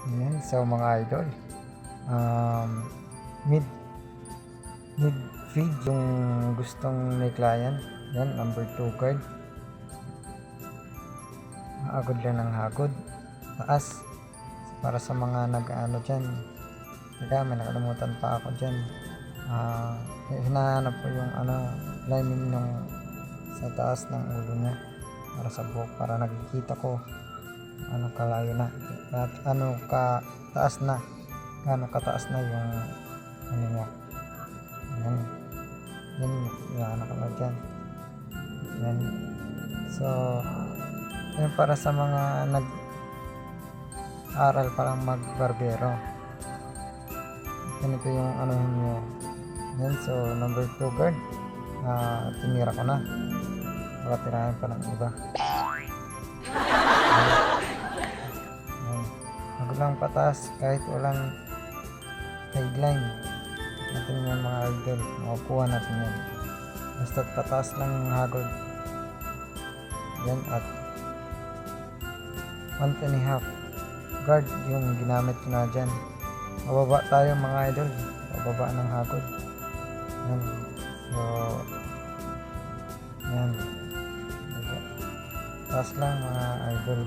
Yan, so mga idol, um, mid mid feed yung gustong may client. Yan, number 2 card. Hagod lang ng hagod. Taas. Para sa mga nag-ano dyan. Teka, may nakalimutan pa ako dyan. Hinahanap ko yung lining nung sa taas ng ulo niya. Para sa buhok. Para nakikita ko ano kalayo na. At ano ka taas na. Ano kataas na yung ano niya. Yan. Yan. Yan ako na dyan. Yan. So, yan para sa mga nag-aral parang mag-barbero. Ganito yung ano niya. Yan. So, number 2 guard. Tinira ko na. Baka tirahin pa ng iba. Yan. Hagod lang pataas kahit walang guideline. Natin yung mga idol. Makukuha natin yan. Basta pataas lang hagod. Yan at 1.5 guard yung ginamit ko na dyan. Mababa tayo mga idol. Mababa ng hagod. Yan. So yan. Taas lang mga idol.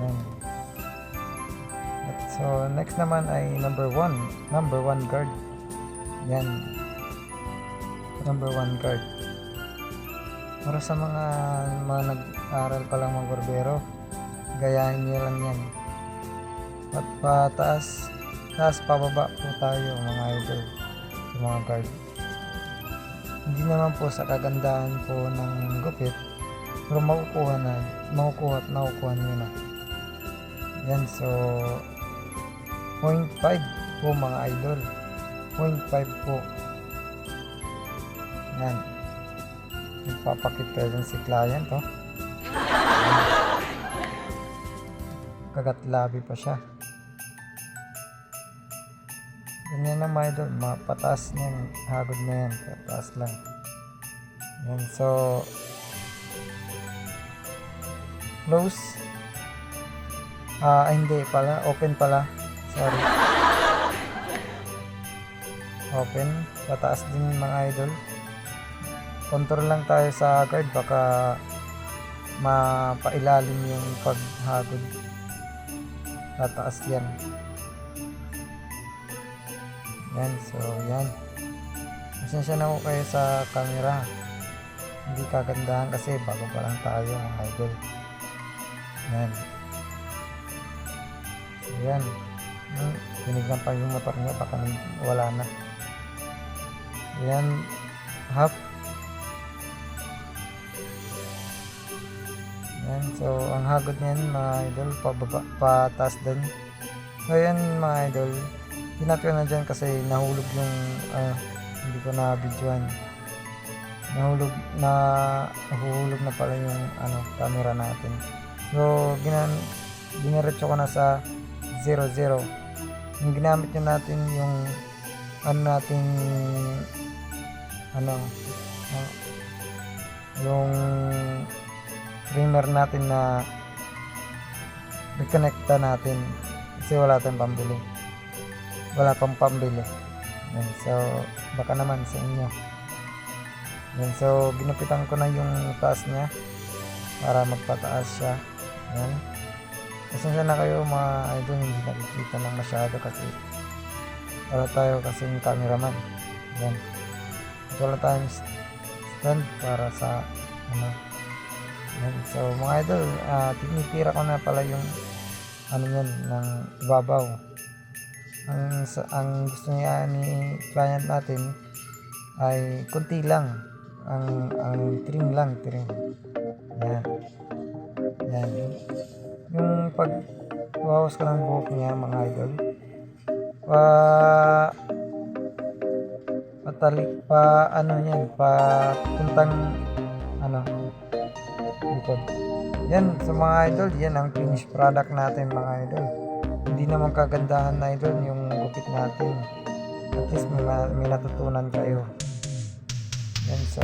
Yan. At so next naman ay number 1 guard. Yan. Number 1 guard. Para sa mga nag-aral pa lang mag-barbero, gayahin nyo lang yan. At pataas, taas pababa po tayo mga idol sa mga guard. Hindi naman po sa kagandahan po ng gupit, pero makukuha at nakukuha nyo na. Yan, so 0.5 po mga idol. 0.5 po. Yan. Nagpapakit ka dyan si client, oh. Kagat labi pa siya. Ganyan na mga idol, pataas na yan, hagod na yan, pataas lang. Yan, so close. Hindi pala, open pala. Sorry. Open, pataas din mga idol. Control lang tayo sa guard, baka mapailalim yung paghagod. Tataas yan. Yan, so yan. Pasensya na ko kayo sa camera. Hindi kagandahan kasi bago pa lang tayo mga idol. Yan. So yan. Tinignan pa yung motor niya, baka wala na. Yan. Half. Yan, so ang hagod niyan mga idol, pataas din. So yan mga idol, pinat ko na dyan kasi nahulog yung hindi ko na videoan. Nahuhulog na pala yung camera natin. So diniretso ko na sa 00. Yung ginamit nyo natin yung yung trimmer natin na reconnecta natin kasi wala tayong pambili, wala pang pambili. Yan, so baka naman sa inyo. Yan, so ginupitan ko na yung taas niya para magpataas siya. Yan, pasensya na kayo mga idol, hindi nakikita lang masyado kasi wala tayo kasing cameraman. Yan, wala tayong stand para sa Yan. So mga idol, tinitira ko na pala yung yan ng ibabaw. Ang gusto niya ni client natin ay kunti lang, ang trim lang. Yan. Yan. Yung pagwawas ka ng buhok niya mga idol, puntang likod. Yan, sa mga idol, yan ang finished product natin mga idol. Hindi naman kagandahan na idol yung gupit natin. At least may natutunan kayo. Yan, so